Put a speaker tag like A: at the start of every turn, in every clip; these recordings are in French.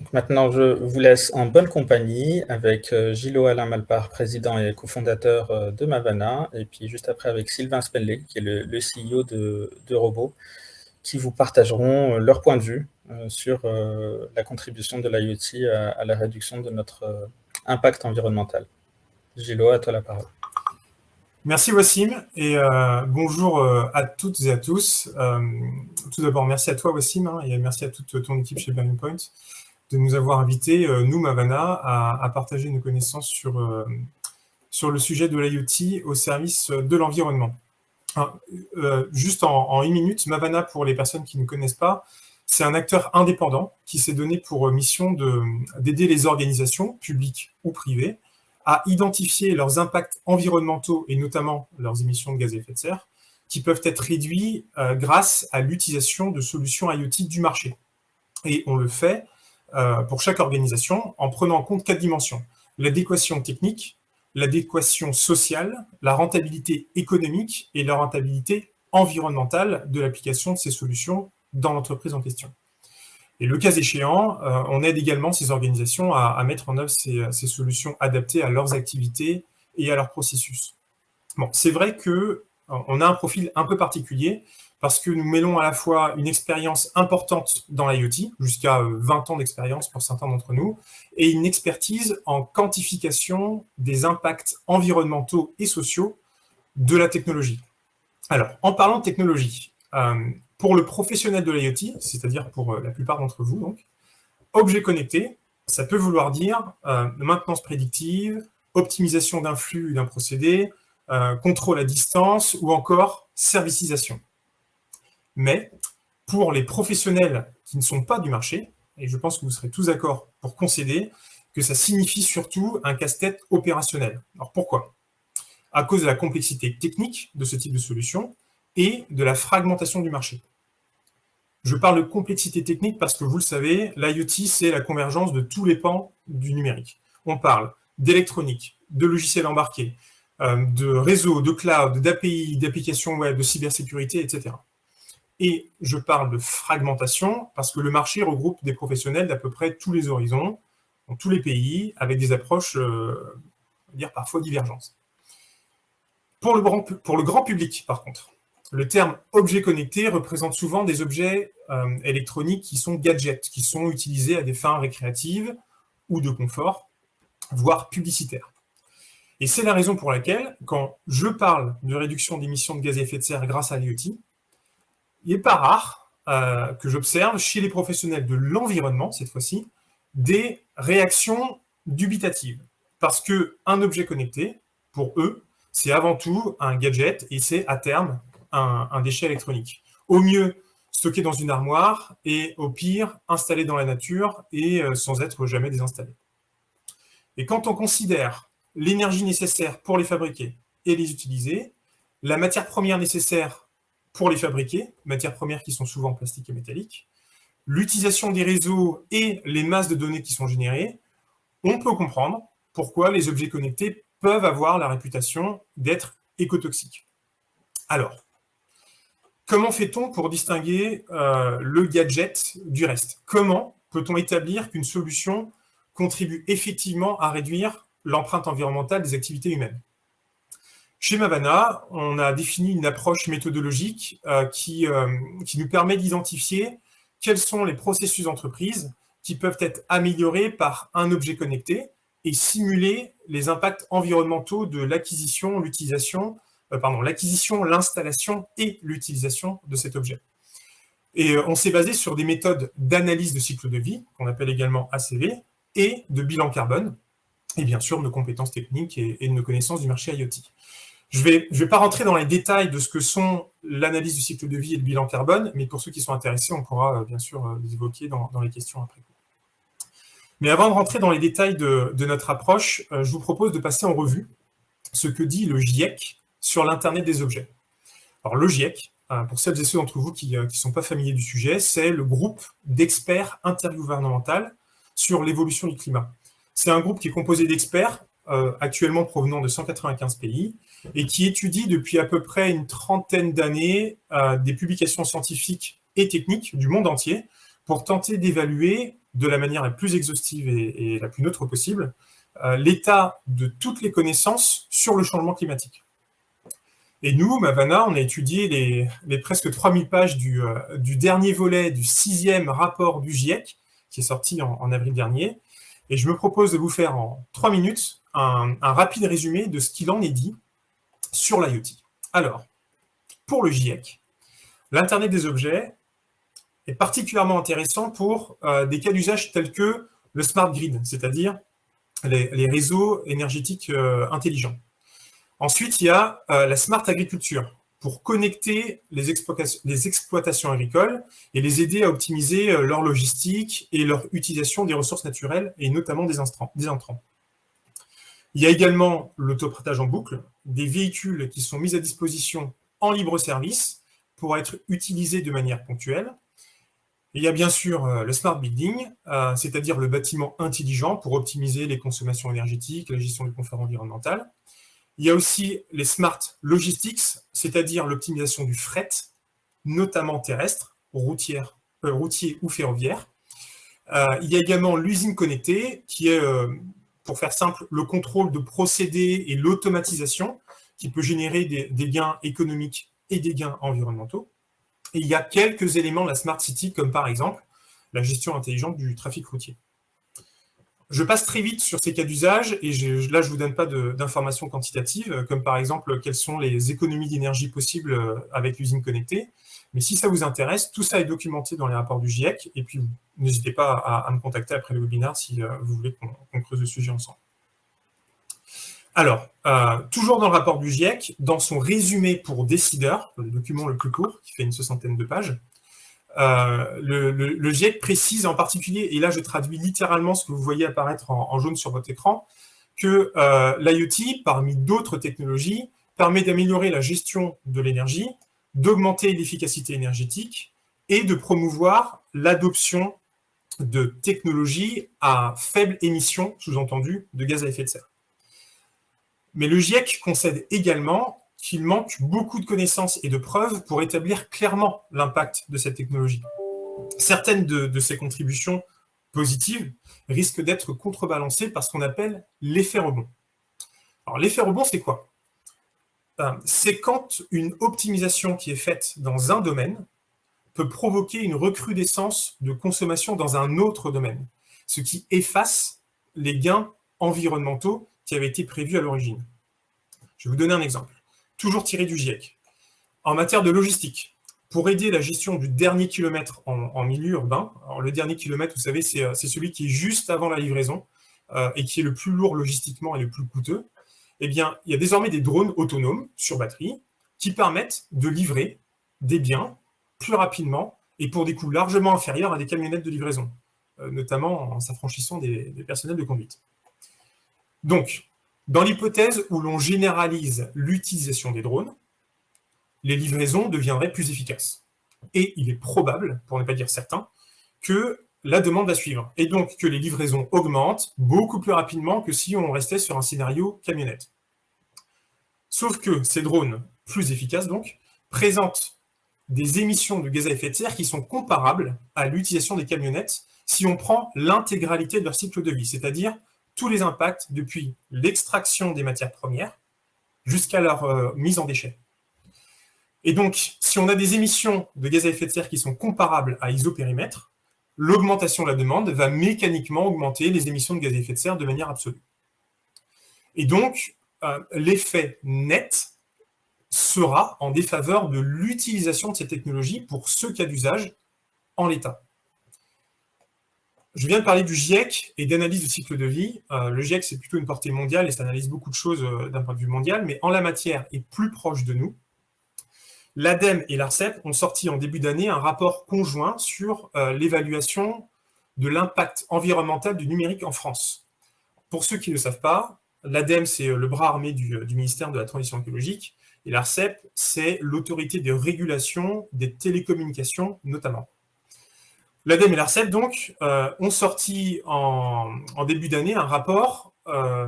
A: Donc maintenant, je vous laisse en bonne compagnie avec Gillo Alain Malpart, président et cofondateur de Mavana, et puis juste après avec Sylvain Spenley, qui est le CEO de Robo, qui vous partageront leur point de vue sur la contribution de l'IoT à la réduction de notre impact environnemental. Gillo, à toi la parole.
B: Merci Wassim et bonjour à toutes et à tous. Tout d'abord, merci à toi Wassim et merci à toute ton équipe chez Burning Point de nous avoir invités, nous Mavana, à partager nos connaissances sur le sujet de l'IoT au service de l'environnement. Juste en une minute, Mavana, pour les personnes qui ne connaissent pas, c'est un acteur indépendant qui s'est donné pour mission d'aider les organisations, publiques ou privées, à identifier leurs impacts environnementaux et notamment leurs émissions de gaz à effet de serre, qui peuvent être réduits grâce à l'utilisation de solutions IoT du marché. Et on le fait pour chaque organisation en prenant en compte 4 dimensions. L'adéquation technique, l'adéquation sociale, la rentabilité économique et la rentabilité environnementale de l'application de ces solutions dans l'entreprise en question. Et le cas échéant, on aide également ces organisations à mettre en œuvre ces solutions adaptées à leurs activités et à leurs processus. Bon, c'est vrai qu'on a un profil un peu particulier parce que nous mêlons à la fois une expérience importante dans l'IoT, jusqu'à 20 ans d'expérience pour certains d'entre nous, et une expertise en quantification des impacts environnementaux et sociaux de la technologie. Alors, en parlant de technologie, pour le professionnel de l'IoT, c'est-à-dire pour la plupart d'entre vous, donc, objet connecté, ça peut vouloir dire maintenance prédictive, optimisation d'un flux ou d'un procédé, contrôle à distance ou encore servicisation. Mais pour les professionnels qui ne sont pas du marché, et je pense que vous serez tous d'accord pour concéder que ça signifie surtout un casse-tête opérationnel. Alors pourquoi ? À cause de la complexité technique de ce type de solution et de la fragmentation du marché. Je parle de complexité technique parce que vous le savez, l'IoT, c'est la convergence de tous les pans du numérique. On parle d'électronique, de logiciels embarqués, de réseaux, de cloud, d'API, d'applications web, de cybersécurité, etc. Et je parle de fragmentation parce que le marché regroupe des professionnels d'à peu près tous les horizons, dans tous les pays, avec des approches, on va dire parfois divergentes. Pour le grand public, par contre, le terme objet connecté représente souvent des objets électroniques qui sont gadgets, qui sont utilisés à des fins récréatives ou de confort, voire publicitaires. Et c'est la raison pour laquelle, quand je parle de réduction d'émissions de gaz à effet de serre grâce à l'IoT, il n'est pas rare que j'observe chez les professionnels de l'environnement, cette fois-ci, des réactions dubitatives. Parce qu'un objet connecté, pour eux, c'est avant tout un gadget et c'est à terme un déchet électronique. Au mieux, stocké dans une armoire et au pire, installé dans la nature et sans être jamais désinstallé. Et quand on considère l'énergie nécessaire pour les fabriquer et les utiliser, la matière première nécessaire pour les fabriquer, matières premières qui sont souvent plastiques et métalliques, l'utilisation des réseaux et les masses de données qui sont générées, on peut comprendre pourquoi les objets connectés peuvent avoir la réputation d'être écotoxiques. Alors, comment fait-on pour distinguer le gadget du reste ? Comment peut-on établir qu'une solution contribue effectivement à réduire l'empreinte environnementale des activités humaines ? Chez Mavana, on a défini une approche méthodologique qui nous permet d'identifier quels sont les processus d'entreprise qui peuvent être améliorés par un objet connecté et simuler les impacts environnementaux de l'acquisition, l'installation et l'utilisation de cet objet. Et on s'est basé sur des méthodes d'analyse de cycle de vie, qu'on appelle également ACV, et de bilan carbone, et bien sûr nos compétences techniques et de nos connaissances du marché IoT. Je vais pas rentrer dans les détails de ce que sont l'analyse du cycle de vie et le bilan carbone, mais pour ceux qui sont intéressés, on pourra bien sûr les évoquer dans les questions après. Mais avant de rentrer dans les détails de notre approche, je vous propose de passer en revue ce que dit le GIEC sur l'Internet des objets. Alors le GIEC, pour celles et ceux d'entre vous qui ne sont pas familiers du sujet, c'est le groupe d'experts intergouvernemental sur l'évolution du climat. C'est un groupe qui est composé d'experts, actuellement provenant de 195 pays, et qui étudie depuis à peu près une trentaine d'années des publications scientifiques et techniques du monde entier pour tenter d'évaluer de la manière la plus exhaustive et la plus neutre possible l'état de toutes les connaissances sur le changement climatique. Et nous, Mavana, on a étudié les presque 3000 pages du dernier volet du 6e rapport du GIEC, qui est sorti en avril dernier, et je me propose de vous faire en 3 minutes un rapide résumé de ce qu'il en est dit sur l'IoT. Alors, pour le GIEC, l'Internet des objets est particulièrement intéressant pour des cas d'usage tels que le smart grid, c'est-à-dire les réseaux énergétiques intelligents. Ensuite, il y a la smart agriculture, pour connecter les exploitations agricoles et les aider à optimiser leur logistique et leur utilisation des ressources naturelles, et notamment des intrants. Il y a également l'autopartage en boucle, des véhicules qui sont mis à disposition en libre service pour être utilisés de manière ponctuelle. Il y a bien sûr le smart building, c'est-à-dire le bâtiment intelligent pour optimiser les consommations énergétiques, la gestion du confort environnemental. Il y a aussi les smart logistics, c'est-à-dire l'optimisation du fret, notamment terrestre, routier ou ferroviaire. Il y a également l'usine connectée, qui est, pour faire simple, le contrôle de procédés et l'automatisation, qui peut générer des gains économiques et des gains environnementaux. Et il y a quelques éléments de la Smart City, comme par exemple la gestion intelligente du trafic routier. Je passe très vite sur ces cas d'usage, et là, je ne vous donne pas d'informations quantitatives, comme par exemple quelles sont les économies d'énergie possibles avec l'usine connectée. Mais si ça vous intéresse, tout ça est documenté dans les rapports du GIEC, et puis n'hésitez pas à me contacter après le webinaire si vous voulez qu'on creuse le sujet ensemble. Alors, toujours dans le rapport du GIEC, dans son résumé pour décideurs, le document le plus court, qui fait une 60aine de pages, le GIEC précise en particulier, et là je traduis littéralement ce que vous voyez apparaître en jaune sur votre écran, que l'IoT, parmi d'autres technologies, permet d'améliorer la gestion de l'énergie, d'augmenter l'efficacité énergétique et de promouvoir l'adoption de technologies à faible émission, sous-entendu, de gaz à effet de serre. Mais le GIEC concède également qu'il manque beaucoup de connaissances et de preuves pour établir clairement l'impact de cette technologie. Certaines de ces contributions positives risquent d'être contrebalancées par ce qu'on appelle l'effet rebond. Alors, l'effet rebond, c'est quoi? C'est quand une optimisation qui est faite dans un domaine peut provoquer une recrudescence de consommation dans un autre domaine, ce qui efface les gains environnementaux qui avaient été prévus à l'origine. Je vais vous donner un exemple, toujours tiré du GIEC. En matière de logistique, pour aider la gestion du dernier kilomètre en milieu urbain, alors le dernier kilomètre, vous savez, c'est celui qui est juste avant la livraison et qui est le plus lourd logistiquement et le plus coûteux, eh bien, il y a désormais des drones autonomes sur batterie qui permettent de livrer des biens plus rapidement et pour des coûts largement inférieurs à des camionnettes de livraison, notamment en s'affranchissant des personnels de conduite. Donc, dans l'hypothèse où l'on généralise l'utilisation des drones, les livraisons deviendraient plus efficaces. Et il est probable, pour ne pas dire certain, que la demande va suivre. Et donc que les livraisons augmentent beaucoup plus rapidement que si on restait sur un scénario camionnette. Sauf que ces drones, plus efficaces donc, présentent des émissions de gaz à effet de serre qui sont comparables à l'utilisation des camionnettes si on prend l'intégralité de leur cycle de vie, c'est-à-dire tous les impacts depuis l'extraction des matières premières jusqu'à leur mise en déchet. Et donc, si on a des émissions de gaz à effet de serre qui sont comparables à isopérimètre, l'augmentation de la demande va mécaniquement augmenter les émissions de gaz à effet de serre de manière absolue. Et donc, l'effet net sera en défaveur de l'utilisation de ces technologies pour ce cas d'usage en l'état. Je viens de parler du GIEC et d'analyse du cycle de vie. Le GIEC, c'est plutôt une portée mondiale et ça analyse beaucoup de choses d'un point de vue mondial, mais en la matière est plus proche de nous. L'ADEME et l'ARCEP ont sorti en début d'année un rapport conjoint sur l'évaluation de l'impact environnemental du numérique en France. Pour ceux qui ne le savent pas, l'ADEME, c'est le bras armé du ministère de la Transition écologique, et l'ARCEP, c'est l'autorité de régulation des télécommunications notamment. L'ADEME et l'ARCEP, donc, ont sorti en début d'année un rapport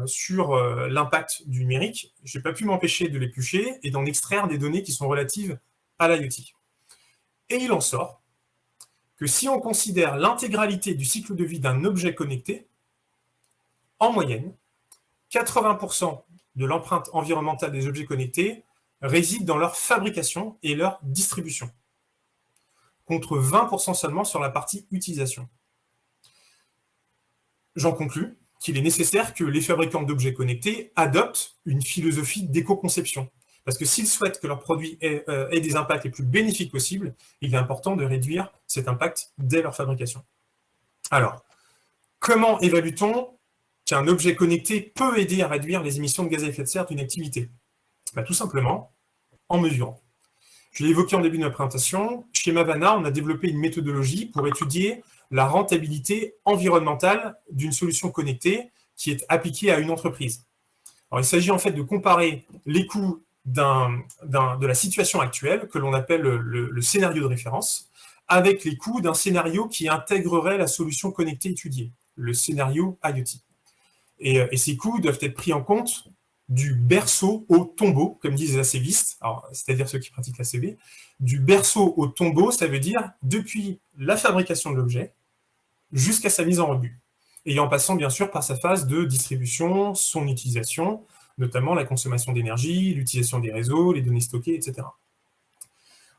B: sur l'impact du numérique. Je n'ai pas pu m'empêcher de l'éplucher et d'en extraire des données qui sont relatives à l'IoT. Et il en sort que si on considère l'intégralité du cycle de vie d'un objet connecté, en moyenne, 80% de l'empreinte environnementale des objets connectés réside dans leur fabrication et leur distribution, contre 20% seulement sur la partie utilisation. J'en conclus qu'il est nécessaire que les fabricants d'objets connectés adoptent une philosophie d'éco-conception. Parce que s'ils souhaitent que leurs produits aient des impacts les plus bénéfiques possibles, il est important de réduire cet impact dès leur fabrication. Alors, comment évalue-t-on qu'un objet connecté peut aider à réduire les émissions de gaz à effet de serre d'une activité? Tout simplement en mesurant. Je l'ai évoqué en début de ma présentation, chez Mavana, on a développé une méthodologie pour étudier la rentabilité environnementale d'une solution connectée qui est appliquée à une entreprise. Alors, il s'agit en fait de comparer les coûts de la situation actuelle, que l'on appelle le scénario de référence, avec les coûts d'un scénario qui intégrerait la solution connectée étudiée, le scénario IoT. Et ces coûts doivent être pris en compte du berceau au tombeau, comme disent les ACVistes, c'est-à-dire ceux qui pratiquent l'ACV. Du berceau au tombeau, ça veut dire depuis la fabrication de l'objet jusqu'à sa mise en rebut, et en passant bien sûr par sa phase de distribution, son utilisation, notamment la consommation d'énergie, l'utilisation des réseaux, les données stockées, etc.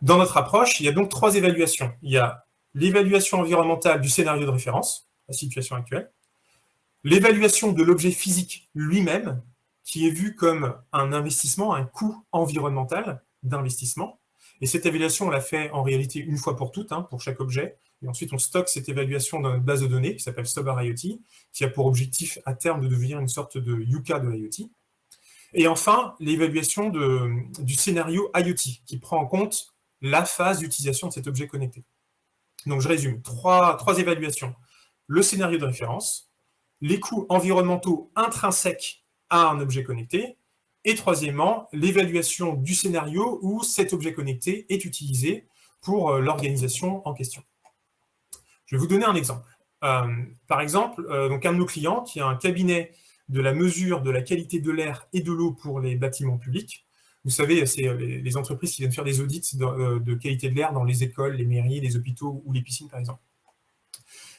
B: Dans notre approche, il y a donc 3 évaluations. Il y a l'évaluation environnementale du scénario de référence, la situation actuelle, l'évaluation de l'objet physique lui-même, qui est vu comme un investissement, un coût environnemental d'investissement. Et cette évaluation, on l'a fait en réalité une fois pour toutes, pour chaque objet. Et ensuite, on stocke cette évaluation dans notre base de données, qui s'appelle Sobar IoT, qui a pour objectif à terme de devenir une sorte de Yuka de l'IoT. Et enfin, l'évaluation du scénario IoT, qui prend en compte la phase d'utilisation de cet objet connecté. Donc, je résume. Trois évaluations. Le scénario de référence, les coûts environnementaux intrinsèques à un objet connecté, et troisièmement, l'évaluation du scénario où cet objet connecté est utilisé pour l'organisation en question. Je vais vous donner un exemple. Par exemple, donc un de nos clients, qui a un cabinet de la mesure de la qualité de l'air et de l'eau pour les bâtiments publics. Vous savez, c'est les entreprises qui viennent faire des audits de qualité de l'air dans les écoles, les mairies, les hôpitaux ou les piscines, par exemple.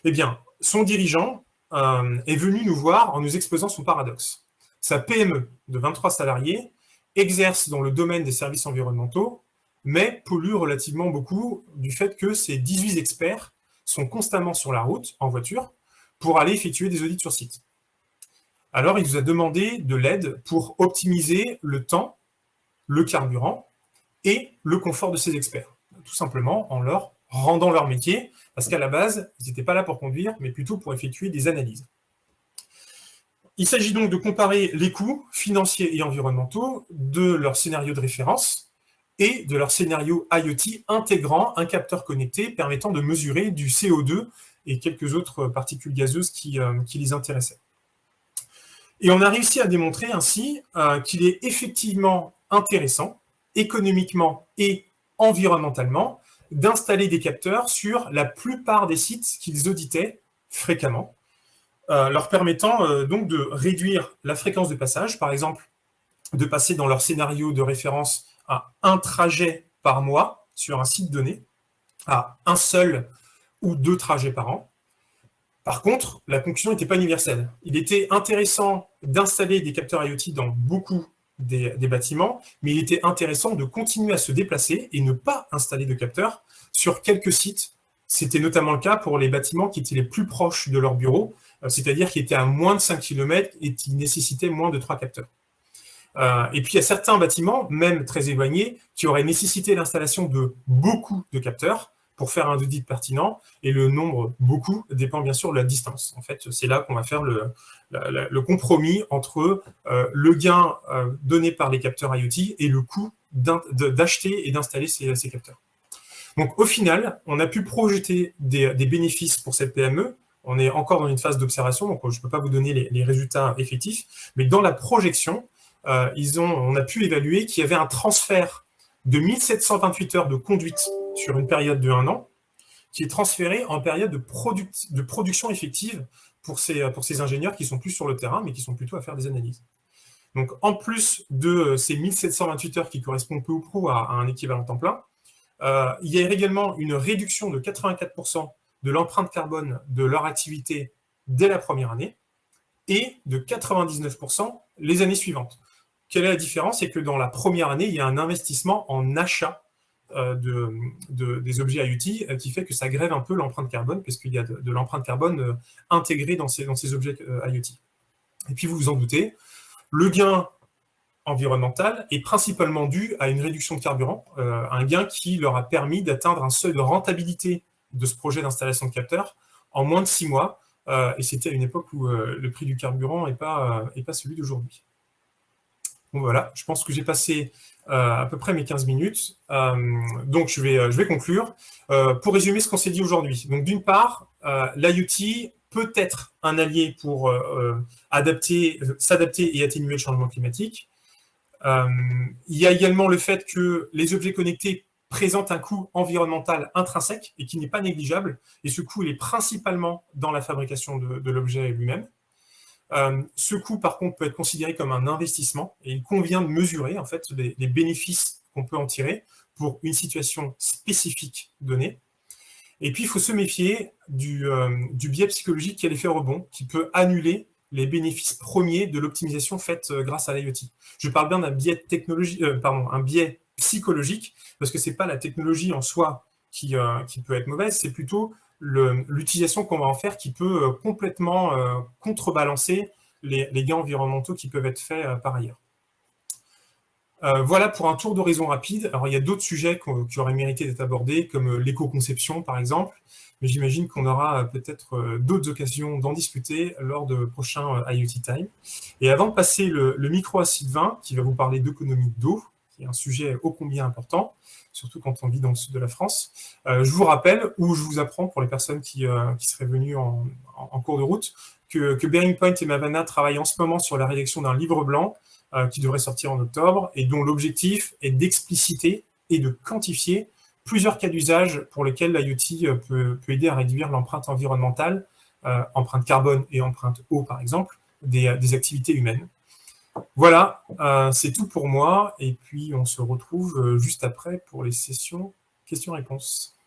B: Eh bien, son dirigeant est venu nous voir en nous exposant son paradoxe. Sa PME de 23 salariés exerce dans le domaine des services environnementaux, mais pollue relativement beaucoup du fait que ses 18 experts sont constamment sur la route, en voiture, pour aller effectuer des audits sur site. Alors, il nous a demandé de l'aide pour optimiser le temps, le carburant et le confort de ses experts. Tout simplement en leur rendant leur métier, parce qu'à la base, ils n'étaient pas là pour conduire, mais plutôt pour effectuer des analyses. Il s'agit donc de comparer les coûts financiers et environnementaux de leur scénario de référence et de leur scénario IoT intégrant un capteur connecté permettant de mesurer du CO2 et quelques autres particules gazeuses qui les intéressaient. Et on a réussi à démontrer ainsi qu'il est effectivement intéressant, économiquement et environnementalement, d'installer des capteurs sur la plupart des sites qu'ils auditaient fréquemment, leur permettant donc de réduire la fréquence de passage, par exemple, de passer dans leur scénario de référence à un trajet par mois sur un site donné, à un seul ou 2 trajets par an. Par contre, la conclusion n'était pas universelle. Il était intéressant d'installer des capteurs IoT dans beaucoup des bâtiments, mais il était intéressant de continuer à se déplacer et ne pas installer de capteurs sur quelques sites. C'était notamment le cas pour les bâtiments qui étaient les plus proches de leur bureau, c'est-à-dire qui étaient à moins de 5 km et qui nécessitaient moins de 3 capteurs. Et puis, il y a certains bâtiments, même très éloignés, qui auraient nécessité l'installation de beaucoup de capteurs pour faire un audit pertinent, et le nombre beaucoup dépend bien sûr de la distance. En fait, c'est là qu'on va faire le compromis entre le gain donné par les capteurs IoT et le coût d'acheter et d'installer ces capteurs. Donc, au final, on a pu projeter des bénéfices pour cette PME. On est encore dans une phase d'observation, donc je ne peux pas vous donner les résultats effectifs, mais dans la projection, on a pu évaluer qu'il y avait un transfert de 1728 heures de conduite sur une période de 1 an, qui est transféré en période de production effective pour ces ingénieurs qui sont plus sur le terrain, mais qui sont plutôt à faire des analyses. Donc, en plus de ces 1728 heures qui correspondent peu ou prou à un équivalent temps plein, Il y a également une réduction de 84% de l'empreinte carbone de leur activité dès la première année et de 99% les années suivantes. Quelle est la différence? C'est que dans la première année, il y a un investissement en achat des objets IoT qui fait que ça grève un peu l'empreinte carbone, parce qu'il y a de l'empreinte carbone intégrée dans ces objets IoT. Et puis vous vous en doutez, le gain environnemental est principalement dû à une réduction de carburant, un gain qui leur a permis d'atteindre un seuil de rentabilité de ce projet d'installation de capteurs en moins de 6 mois, et c'était à une époque où le prix du carburant n'est pas celui d'aujourd'hui. Bon, voilà, je pense que j'ai passé à peu près mes 15 minutes, donc je vais conclure. Pour résumer ce qu'on s'est dit aujourd'hui, donc d'une part, l'IoT peut être un allié pour s'adapter et atténuer le changement climatique. Il y a également le fait que les objets connectés présentent un coût environnemental intrinsèque et qui n'est pas négligeable, et ce coût il est principalement dans la fabrication de l'objet lui-même. Ce coût, par contre, peut être considéré comme un investissement, et il convient de mesurer en fait les bénéfices qu'on peut en tirer pour une situation spécifique donnée. Et puis, il faut se méfier du biais psychologique qui a l'effet rebond, qui peut annuler les bénéfices premiers de l'optimisation faite grâce à l'IoT. Je parle bien d'un biais un biais psychologique, parce que c'est pas la technologie en soi qui peut être mauvaise, c'est plutôt l'utilisation qu'on va en faire qui peut complètement contrebalancer les gains environnementaux qui peuvent être faits par ailleurs. Voilà pour un tour d'horizon rapide. Alors, il y a d'autres sujets qui auraient mérité d'être abordés, comme l'éco-conception, par exemple, mais j'imagine qu'on aura peut-être d'autres occasions d'en discuter lors de prochains IoT Time. Et avant de passer le micro à Sylvain, qui va vous parler d'économie d'eau, qui est un sujet ô combien important, surtout quand on vit dans le sud de la France, je vous rappelle, ou je vous apprends pour les personnes qui seraient venues en cours de route, que Bearing Point et Mavana travaillent en ce moment sur la rédaction d'un livre blanc qui devrait sortir en octobre, et dont l'objectif est d'expliciter et de quantifier plusieurs cas d'usage pour lesquels l'IoT peut aider à réduire l'empreinte environnementale, empreinte carbone et empreinte eau par exemple, des activités humaines. Voilà, c'est tout pour moi, et puis on se retrouve juste après pour les sessions questions-réponses.